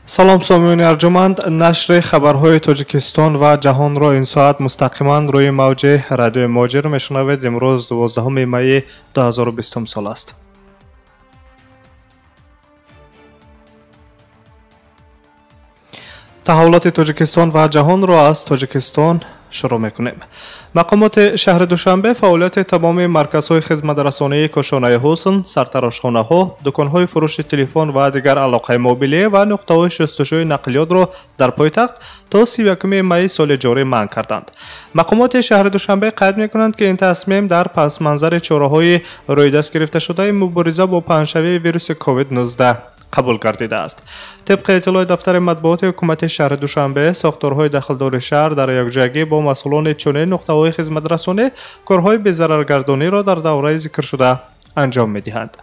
салом сомиёни арҷуманд. нашри хабарҳои тоҷикистон ва ҷаҳонро ин соат мустақиман рӯи мавҷи радиои моҷир мешунавед. имрӯз 12 майи 2020 сол аст. таҳаввулоти тоҷикистон ва ҷаҳонро аз тоҷикистон шурӯъ мекунем. мақомоти шаҳри душанбе фаъолияти тамоми марказҳои хизматрасонии кошонаи ҳусн, сартарашхонаҳо, дуконҳои фурӯши телефон ва дигар алоқаи мобилия ва нуқтаҳои шустушӯи нақлиётро дар пойтахт то 31 майи соли ҷорӣ манъ карданд. мақомоти шаҳри душанбе қайд мекунанд ки ин тасмим дар пасманзари чораҳои рӯйдаст гирифташудаи мубориза бо паҳншавии вируси COVID-19 қабул гардидааст. طبق اطلاع دفتر مطبوعات حکومت شهر دوشنبه، ساختارهای داخلدار شهر در یکجایی با مسئولان چنین نقطه‌های خدمت‌رسانی کارهای بی‌ضررگردانی را در دوره ذکر شده انجام می‌دهند.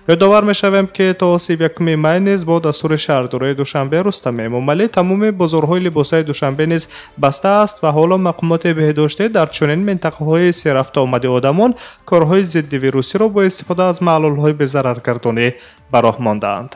یادآور می‌شویم که تا 31 می نیز با دستور شهرداری دوشنبه رستم امامی تمام بازارهای لباس‌های دوشنبه نیز بسته است و حالا مقامات بهداشتی در چنین منطقه‌های سررفت آمد آدمان کارهای ضد ویروسی را با استفاده از معلول‌های بی‌ضررگردانی به راه مانده‌اند.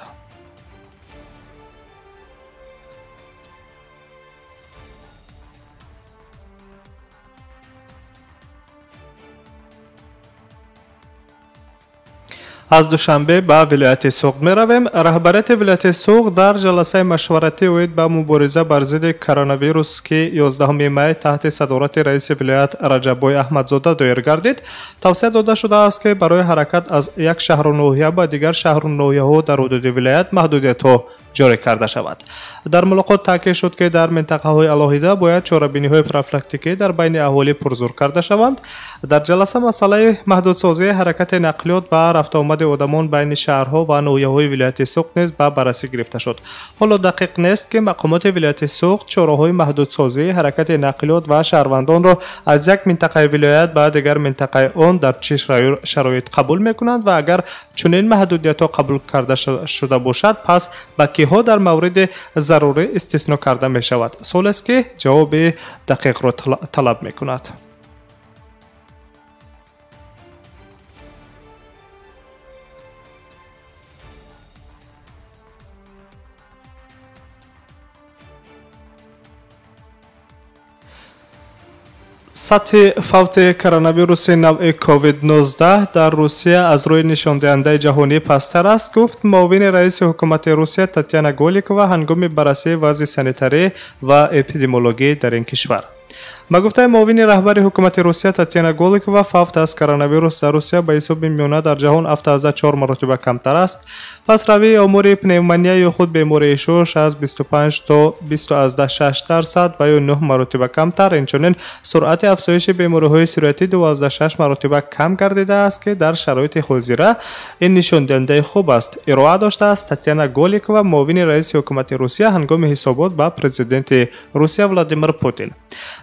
از دوشنبه به ولایت سوغد می رویم. رهبریت ولایت سوغد در جلسه مشورتی اوید به مبارزه بر ضد کرونا ویروس که 11 می تحت صدارت رئیس ولایت رجب‌بای احمدزاده دایر گردید، توصیه داده شده است که برای حرکت از یک شهر و ناحیه به دیگر شهر و ناحیه‌ها در حدود ولایت محدودیت‌ها جاری کرده شود. در ملاقات تاکید شد که در منطقه‌های علاهیده باید چاره‌بینی‌های پروفیلاکتیکی در بین اهالی پرزور کرده شوند. در جلسه مسئله محدودسازی حرکت نقلیات و رفت آمد آدمان بین شهرها و ناحیه‌های ولایت سوغد نیز به بررسی گرفته شد. حالا دقیق نیست که مقامات ولایت سوغد چاره‌های محدودسازی حرکت نقلیات و شهروندان را از یک منطقه ولایت به دیگر منطقه آن در چه شرایط قبول می‌کنند و اگر چنین محدودیت‌ها قبول کرده شده باشد پس به ها در مورد ضروری استثنا کرده می شود. سوال است که جواب دقیق را طلب می کند. سطح فوت کرونا ویروس نوع کووید-19 در روسیه از روی نشاندهنده جهانی پستر است، گفت معاون رئیس حکومت روسیه تاتیانا گولیکووا هنگام بررسی وضع سانیتاری و اپیدمیولوژی در این کشور. با گفته معاون رهبر حکومت روسیه تاتیانا گولیکووا، فوت از کرونا ویروس در روسیه به حساب میانه در جهان 74 مرتبه کمتر است. پس روی امور پنومونیا یا خود بیماری شوش از 25 تا 20.6% و یا 9 مرتبه کمتر. اینچنین سرعت افزایش بیماری‌های سیرویتی 12.6 مرتبه کم گردیده است که در شرایط حاضره این نشان دهنده خوب است. ارائه داشته است تاتیانا گولیکووا، معاون رئیس حکومت روسیه هنگام حسابات با پرزیدنت روسیه ولادیمیر پوتین.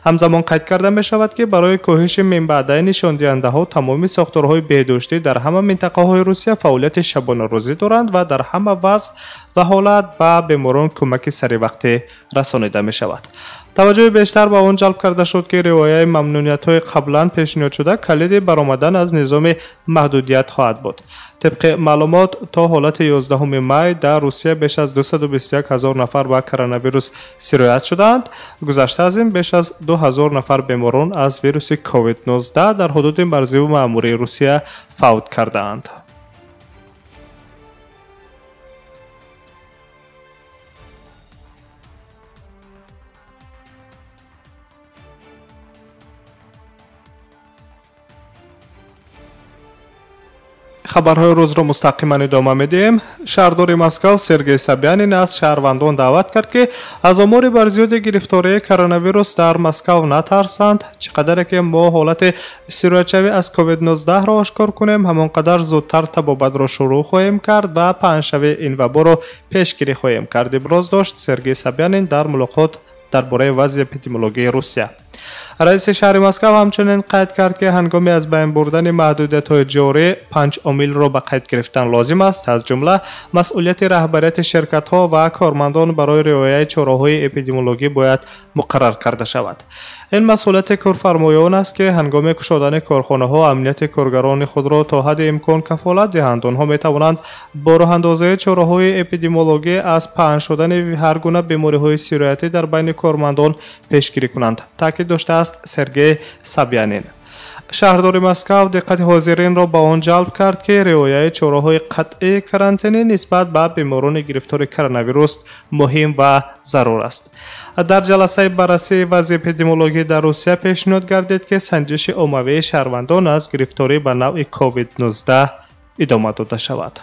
همزمان قید کرده می شود که برای کاهش منبعدهای نشان دهنده ها تمامی ساختارهای بهداشتی در همه منطقه های روسیه فعالیت شبانه روزی دارند و در همه وضع و حالت به بیماران کمک سریع وقتی رسانیده می شود. توجه بیشتر به آن جلب کرده شد که روایه ممنوعیت های قبلا پیشنهاد شده کلید برآمدن از نظام محدودیت خواهد بود. طبق معلومات تا حالت 11 می در روسیه بیش از 221,000 نفر با کرونا ویروس سیرویت شدند. گذشته از این بیش از 2,000 نفر بیماران از ویروس کووید-19 در حدود مرزی و مأموری روسیه فوت کردند. خبرهای روز را مستقیما ادامه میدیم. شهردار مسکو سرگئی سابیانین از شهروندان دعوت کرد که از آمار بسیار گرفتاری کرونا ویروس در مسکو نترسند. چقدر که ما حالت سیرویت‌شوی از کووید-19 را آشکار کنیم همانقدر زودتر تبابت را شروع خواهیم کرد و پنهشوی این وبا را پیشگیری خواهیم کرد. ابراز داشت سرگئی سابیانین در ملاقات درباره وضع اپیدمیولوژی روسیه. رئیس شهر مسکو همچنین قید کرد که هنگام از بین بردن محدودیت‌های جاری 5 عامل را به قید گرفتن لازم است، از جمله مسئولیت رهبریت شرکت‌ها و کارمندان برای رعایت چاره‌های اپیدمیولوژی باید مقرر کرده شود. این مسئولیت کارفرمایان است که هنگام گشودن کارخانه‌ها امنیت کارگران خود را تا حد امکان کفالت دهند. آنها می‌توانند با راه اندازی چاره‌های اپیدمیولوژی از پهن شدن هر گونه بیماری‌های سیرایتی در بین کارمندان پیشگیری کنند، تاکید داشته است سرگئی سابیانین. شهردار مسکو دقت حاضرین را به آن جلب کرد که رعایت چاره‌های قطعی کرانتینی نسبت به بیماران گرفتار کرونا ویروس مهم و ضرور است. در جلسه بررسی وضع اپیدمیولوژی در روسیه پیشنهاد گردید که سنجش عمومی شهروندان از گرفتاری به نوع کووید 19 ادامه داده شود.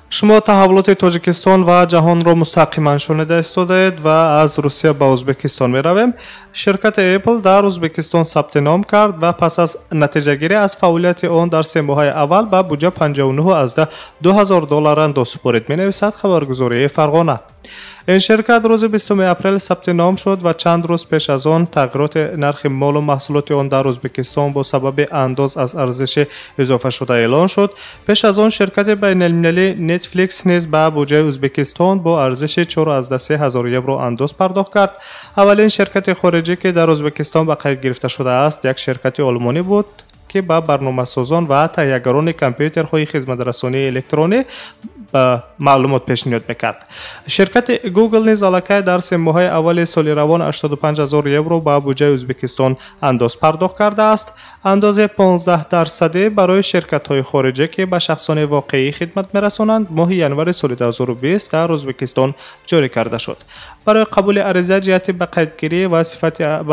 شما تحولات تاجیکستان و جهان را مستقیما شنیده استادید و از روسیه به ازبکستان می رویم. شرکت اپل در ازبکستان ثبت نام کرد و پس از نتیجه گیری از فعالیت آن در 3 ماه اول به بودجه 59 $2,000 انداز سپرید، می نویسد خبرگزاری فرغانه. این شرکت روز 20 اپریل ثبت نام شد و چند روز پیش از آن تغییرات نرخ مال و محصولات آن در ازبکستان با سبب انداز از ارزش اضافه شده اعلان شد. پیش از آن شرکت بین المللی نتفلیکس نیز به بودجه ازبکستان با ارزش 4.3 یورو انداز پرداخت کرد. اولین شرکت خارجی که در ازبکستان به قید گرفته شده است یک شرکت آلمانی بود که با برنامه‌سازان و تهیه‌گران کامپیوترهای خدمت‌رسانی الکترونی معلومات پیشنهاد میکرد. شرکت گوگل نیز الکی در 3 ماه اول سال روان 85,000 یورو به بودجه ازبکستان انداز پرداخت کرده است. انداز 15% برای شرکت‌های خارجی که به شخصان واقعی خدمت می‌رسانند ماه ینور سال 2020 در ازبکستان جاری کرده شد. برای قبول عریضه جهت به قیدگیری و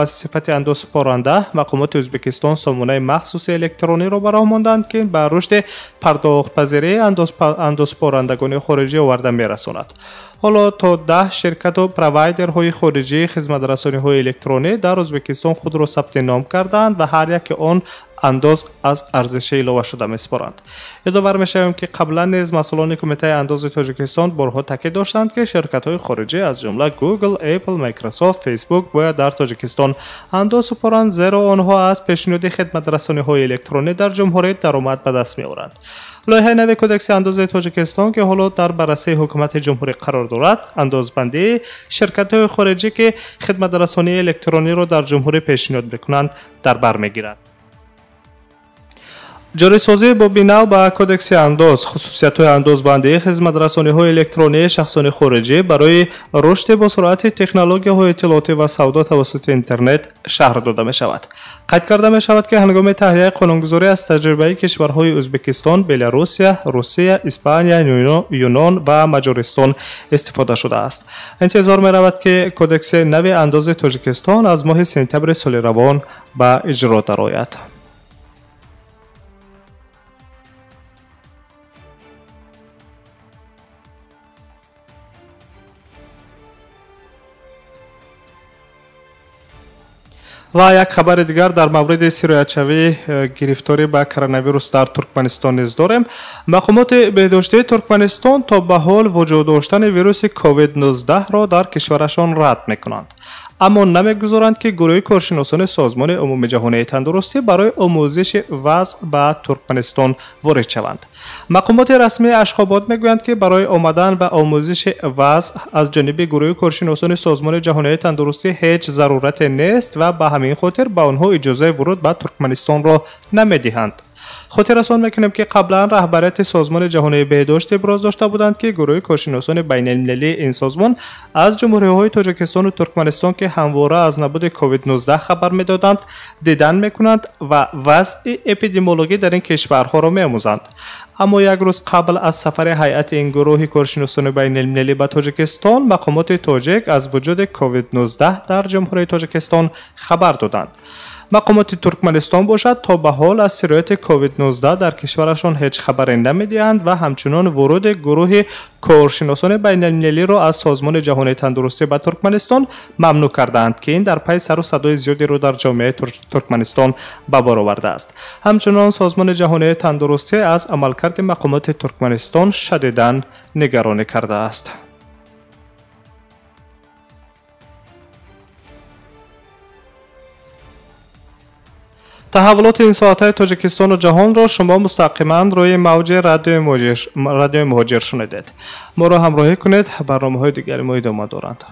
صفت انداز سپارنده، مقامات ازبکستان سامانه مخصوص الکترونی را به راه ماندند که به رشد پرداخت پذیری انداز سپارندگان خارجی آورده می‌رساند. حالا تا 10 شرکت و پروایدرهای خارجی خدمت‌رسانی‌های الکترونی در ازبکستان خود را ثبت نام کردند و هر یک آن انداز از ارزش علاوه شده می‌سپارند. یادآور می‌شویم که قبلا نیز مسئولان کمیته انداز تاجیکستان بارها تاکید داشتند که شرکت‌های خارجی از جمله گوگل، اپل، مایکروسافت، فیسبوک باید در تاجیکستان انداز سپارند، زیرا آنها از پیشنهاد خدمت‌رسانی‌های الکترونی در جمهوریت درآمد به دست می‌آورند. لایحه نوی کدکس انداز تاجیکستان که حالا در بررسی حکومت جمهوری قرار دارد، اندازبندی شرکت‌های خارجی که خدمت‌رسانی الکترونی را در جمهوری پیشنهاد می‌کنند در بر می‌گیرد. جاری سازی با بنا به کدکس انداز خصوصیت‌های اندازبندی خدمت‌رسانی‌های الکترونی شخصان خارجی برای رشد با سرعت تکنولوژی‌های اطلاعاتی و سودا توسط اینترنت شرح داده می‌شود. قید کرده می‌شود که هنگام تهیه قانونگذاری از تجربه کشورهای ازبکستان، بلاروسیه، روسیه، اسپانیا، یونان و مجارستان استفاده شده است. انتظار می‌رود که کدکس نوی انداز تاجیکستان از ماه سپتامبر سال روان به اجرا درآید. و یک خبر دیگر در مورد سیرایت‌شوی گرفتاری به کرونا ویروس در ترکمنستان نیز داریم. مقامات بهداشتی ترکمنستان تا به حال وجود داشتن ویروس کووید 19 را در کشورشان رد می‌کنند، اما نمی‌گذارند که گروه کارشناسان سازمان عمومی جهانی تندرستی برای آموزش وضع به ترکمنستان وارد شوند. مقامات رسمی اشخاباد میگویند که برای آمدن به آموزش وضع از جانب گروه کارشناسان سازمان جهانی تندرستی هیچ ضرورت نیست و به همین خاطر به آنها اجازه ورود به ترکمنستان را نمیدهند. خاطر رسان میکنیم که قبلا رهبریت سازمان جهانی بهداشت ابراز داشته بودند که گروه کارشناسان بین المللی این سازمان از جمهوری‌های تاجیکستان و ترکمنستان که همواره از نبود کووید 19 خبر میدادند دیدن میکنند و وضع اپیدمیولوژی در این کشورها را میآموزند. اما یک روز قبل از سفر هیئت این گروه کارشناسان بین المللی به تاجیکستان، مقامات تاجیک از وجود کووید 19 در جمهوری تاجیکستان خبر دادند. مقامات ترکمنستان باشد تا به حال از سرایت کووید 19 در کشورشان هیچ خبری نمیدهند و همچنان ورود گروه کارشناسان بین‌المللی را از سازمان جهانی تندرستی به ترکمنستان ممنوع کردند که این در پی سر و صدای زیادی را در جامعه ترکمنستان به بار آورده است. همچنان سازمان جهانی تندرستی از عملکرد مقامات ترکمنستان شدیداً نگرانی کرده است. تحولات این ساعته تاجیکستان و جهان را شما مستقیما روی موج رادیو مهاجر شنیدید. ما را همراهی کنید. برنامه‌های دیگری ما ادامه دارند.